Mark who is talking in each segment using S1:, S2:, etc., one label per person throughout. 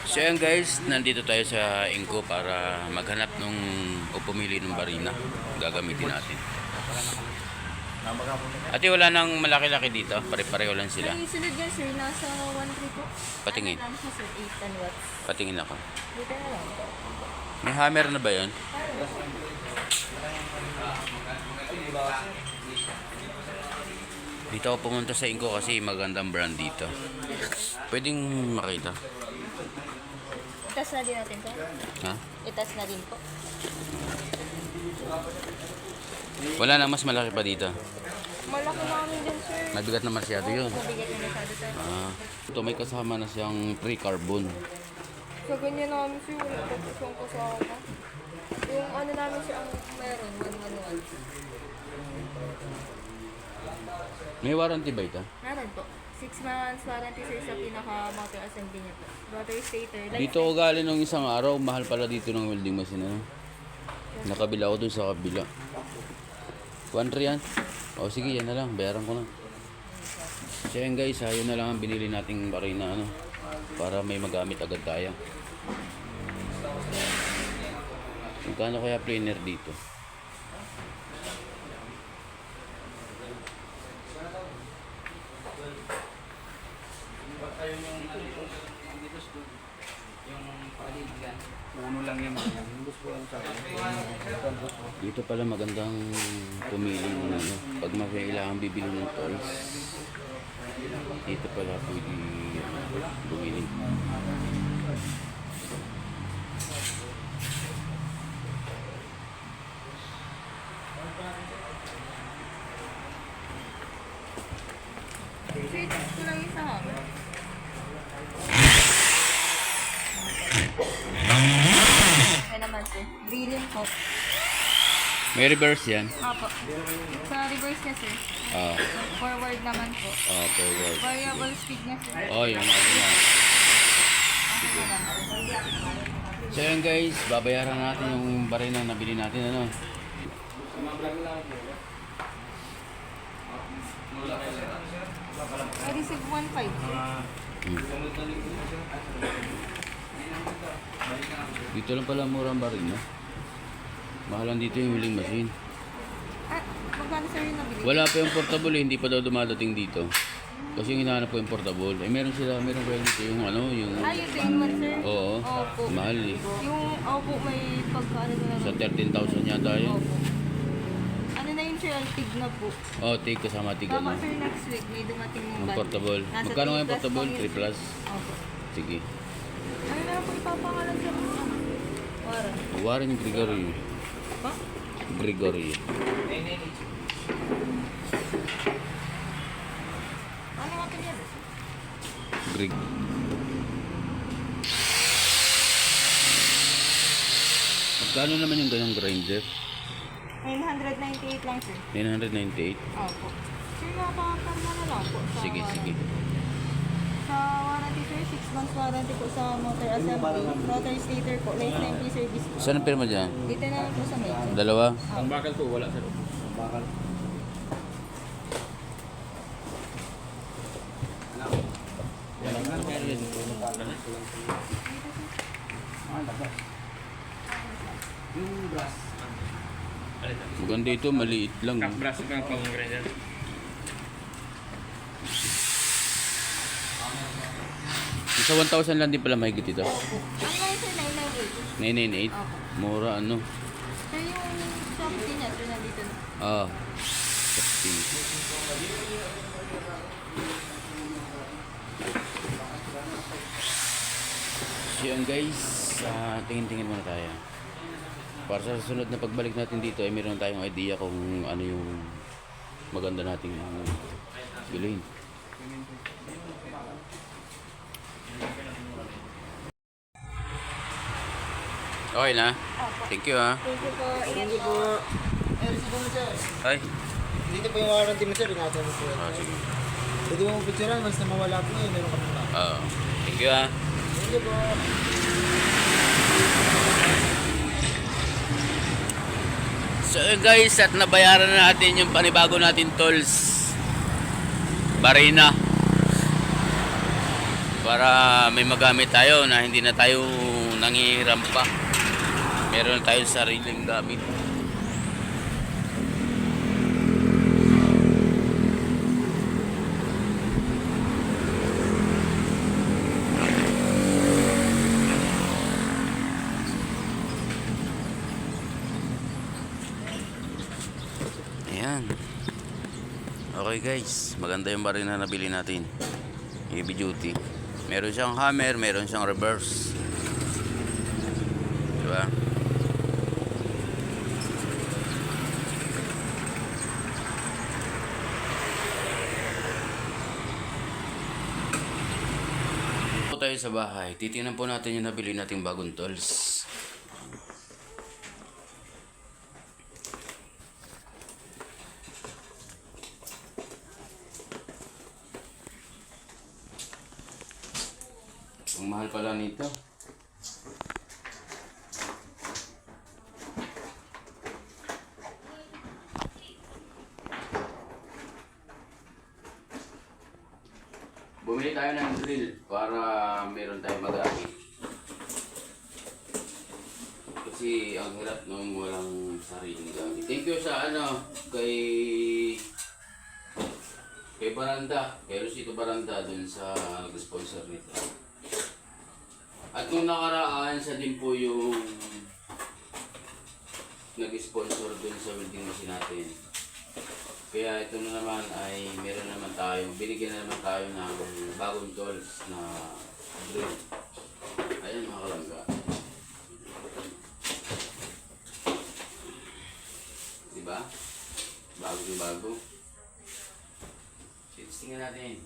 S1: So ayan guys, nandito tayo sa Inco para maghanap nung o pumili ng barina gagamitin natin. Ate, wala nang malaki-laki dito, pare-pareho lang sila.
S2: Ay, sunod yan sir, nasa 1.3 po.
S1: Patingin.
S2: Ano lang siya sir, 8 watts.
S1: Patingin ako.
S2: Dito na lang po.
S1: May hammer na ba yan? Dito ako pumunta sa Inco kasi magandang brand dito. Pwedeng makita.
S2: Itas na din natin po.
S1: Ha?
S2: Itas na din po.
S1: Wala nang mas malaki pa dito.
S2: Malaki namin din sir.
S1: Mabigat na masyado yun.
S2: Mabigat na masyado sir.
S1: Ito may kasama na siyang pre-carbon.
S2: Sa ganyan namin sir, wala pa po siyang kasama. Yung ano namin siya ang meron, 111.
S1: May warranty ba ito?
S2: Meron po. 6 months warranty sir sa pinaka-motor assembly niya po. Rotor stator.
S1: Dito ko galing nung isang araw, mahal pala dito ng welding machine. Ano? Nakabila ako dun sa kabila. 1.3 yan? O sige, yan na lang. Bayaran ko na. So yan guys, yun na lang ang binili nating barina ano, para may magamit agad tayo. Magkano kaya planer dito?
S3: Uno lang yan.
S1: Dito pala magandang pumili ng ano, pag kailangan bibili ng toys. Dito pala pwede bumili.
S2: Sir, itas ko lang isa ha. Okay naman sir. Drilling po.
S1: May reverse yan.
S2: Apo. Sa reverse niya sir.
S1: Ah,
S2: Forward naman po.
S1: forward.
S2: Variable speed niya sir.
S1: Oh, yung ano yan.
S2: Okay naman.
S1: So yan guys, babayaran natin yung barina na nabili natin ano.
S2: I receive 1.5 sir.
S1: Dito lang pala mura ang barina. Mahalan dito yung milling machine.
S2: Ah, magkano sir yung nabili?
S1: Wala pa yung portable eh, hindi pa daw dumadating dito. Kasi yung hinahanap ko yung portable. Eh meron pa dito yung ano, yung...
S2: Ah, yung train man sir?
S1: Oo,
S2: Opo.
S1: mahal eh.
S2: Yung, opo, may pagkaano na
S1: Sa
S2: lang.
S1: 13,000 yata yun.
S2: Opo. Ano na yun sir, ang tig na po.
S1: Oh, take kasama tig
S2: Tama
S1: ano.
S2: sir, next week may dumating yung
S1: Ang
S2: bag.
S1: portable.
S2: Nasa
S1: Magkano nga yung
S2: 3 plus
S1: portable?
S2: pang yun.
S1: 3 plus?
S2: Opo.
S1: Sige.
S2: Ano na lang po ipapangalan sir? Warren.
S1: Warren Gregory.
S2: Pa?
S1: Gregory.
S2: Ano nga pinyan?
S1: Greg. Magkano naman yung ganyang grinder?
S2: 998 lang sir.
S1: 998?
S2: Opo. Sir, napakarma na lang po. Sa
S1: Sige,
S2: warranty.
S1: sige.
S2: Sa warranty sir, 6 months warranty po sa motor assembly. Rotor stator po. Lifetime free service po.
S1: Saan ang pirma dyan?
S2: Dito na lang po sa medyo.
S1: Dalawa?
S3: Ang bakal po, wala sa loob. Ang bakal. Yung brass.
S1: Maganda ito, maliit lang.
S3: Brass pa ang pang-grinder.
S1: Sa 1,000 lang din pala mahigit ito.
S2: Ano nga yun sir, 998?
S1: 998?
S2: Opo.
S1: Mura ano?
S2: Sir, yung Shopee niya, sir, nandito na.
S1: Ah. So yan guys, tingin-tingin muna tayo. Para sa susunod na pagbalik natin dito ay meron tayong idea kung ano yung maganda nating bilhin. Okay na? Thank you ha.
S2: Thank you po. Ingat
S4: Hindi
S2: po.
S4: po. Eh, siguro sir.
S1: Ay.
S4: Dito po yung warranty mo sir. Ingatan mo po.
S1: Sige.
S4: Pwede mo picturean. Mas na mawala po yun. Meron kami pa.
S1: Thank you ha.
S4: Thank you po.
S1: So guys, at nabayaran na natin yung panibago natin tools. Barina. para may magamit tayo na hindi na tayo nangihiram pa. Meron na tayong sariling gamit. Ayan. Okay guys, maganda yung baril na nabili natin. Heavy duty. Meron siyang hammer, meron siyang reverse. Diba? Po tayo sa bahay. Titingnan po natin yung nabili nating bagong tools. Ang mahal pala nito. Bumili tayo ng drill para meron tayong magamit. Kasi ang hirap nung walang sariling gamit. Thank you sa kay Baranda, kay Rosito Baranda dun sa nag-sponsor nito. At nung nakaraan, siya din po yung nag-sponsor dun sa welding machine natin. Kaya ito na naman ay meron naman tayo, binigyan na naman tayo ng bagong tools na drill. Ayan mga kalangga. Diba? Bago yung bago. Tingnan natin.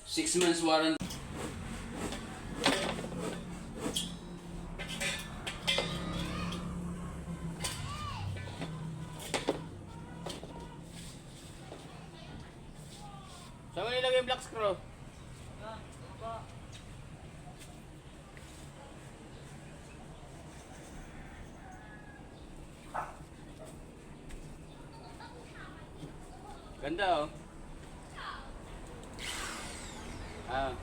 S1: Six months warranty. Saan mo nilagay yung black screw? Ganda oh. Ah.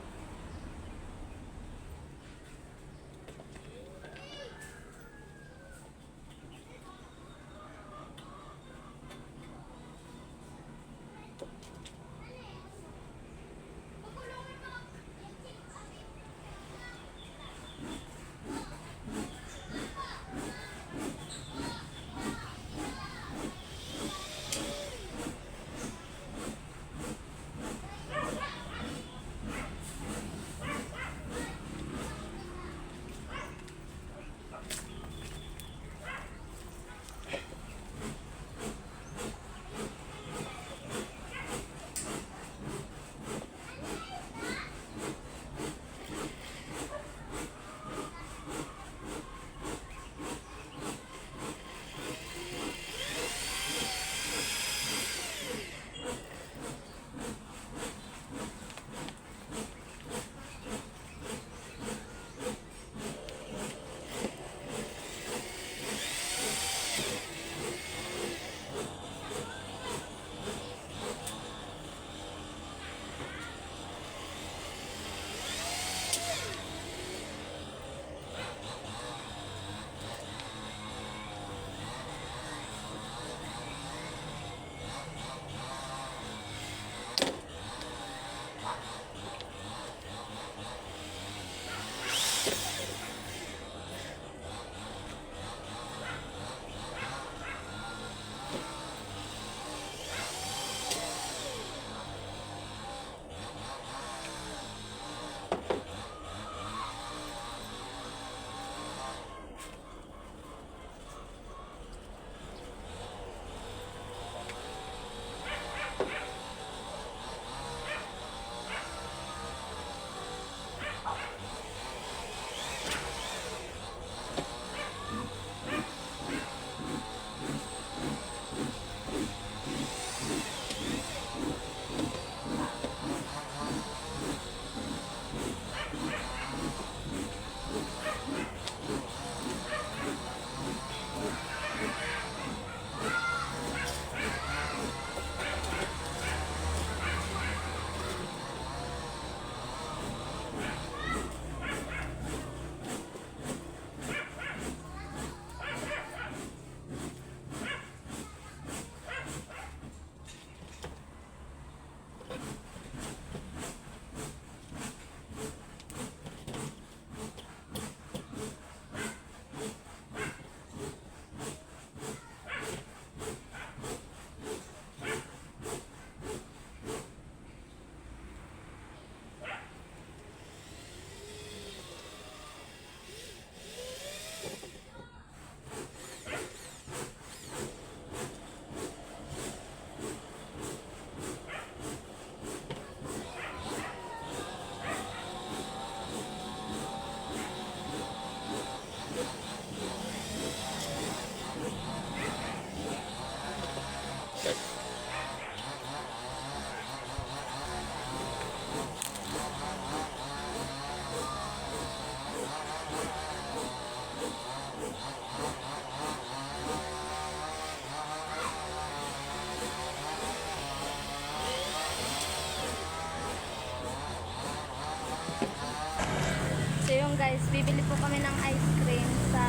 S5: guys, bibili po kami ng ice cream sa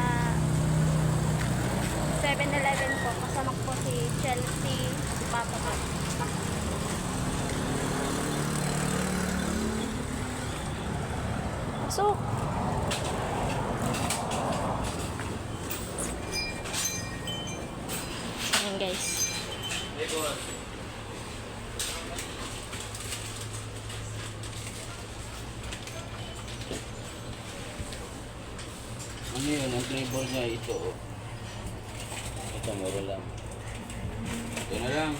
S5: 7-Eleven po. Kasama ko po si Chelsea, si Papa ko. So, ayan guys.
S1: Ano yun? Ang flavor niya ito. Oh. Ito, mura lang. Ito na lang.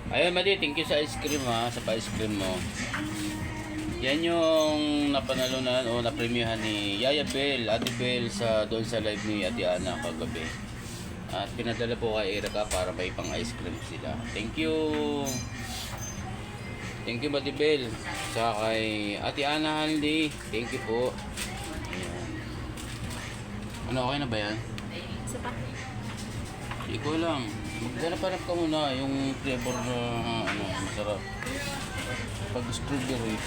S1: Ayun, Madi, thank you sa ice cream ha, sa pa-ice cream mo. Yan yung napanalunan o napremyuhan ni Yaya Bell, Ate Bell doon sa live ni Ate Ana kagabi. At pinadala po kay Erica para may pang ice cream sila. Thank you. Thank you, Ate Bell. Sa kay Ate Ana Haldi. Thank you po. Ayan. Ano, okay na ba yan?
S5: Isa pa.
S1: Hindi ko lang. Maghanap-hanap ka muna yung flavor na ano, masarap. Pag strawberry,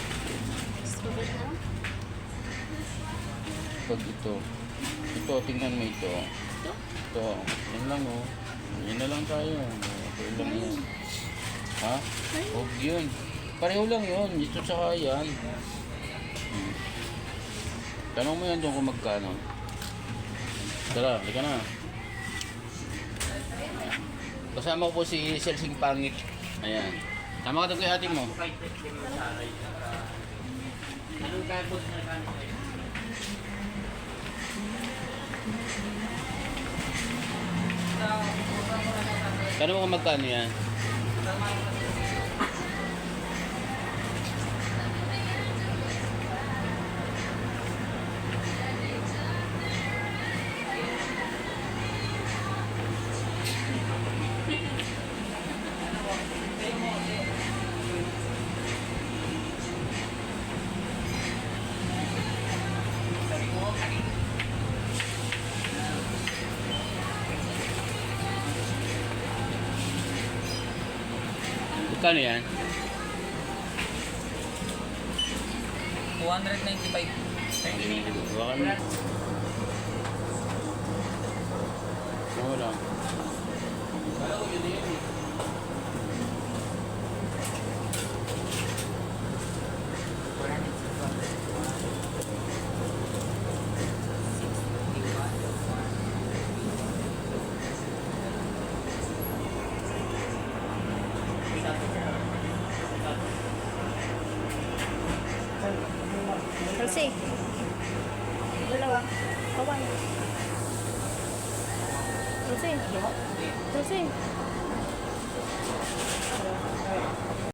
S5: Strawberry na lang.
S1: pag ito. Ito, tingnan mo ito.
S5: Ito?
S1: Ito, yan lang oh. Yan na lang tayo. Okay lang yan. Ha? Huwag yun. Pareho lang yun. Ito tsaka yan. Tanong mo yan doon kung magkano. Tara, halika na. Kasama ko po si Selsing Pangit. Ayan. Tama ka doon kay ate mo. Tanong mo kung magkano yan. Magkano yan?
S4: 295.
S1: Baka na. Oo lang.
S5: Chelsea. Dalawa. Kawan. Chelsea. Chelsea.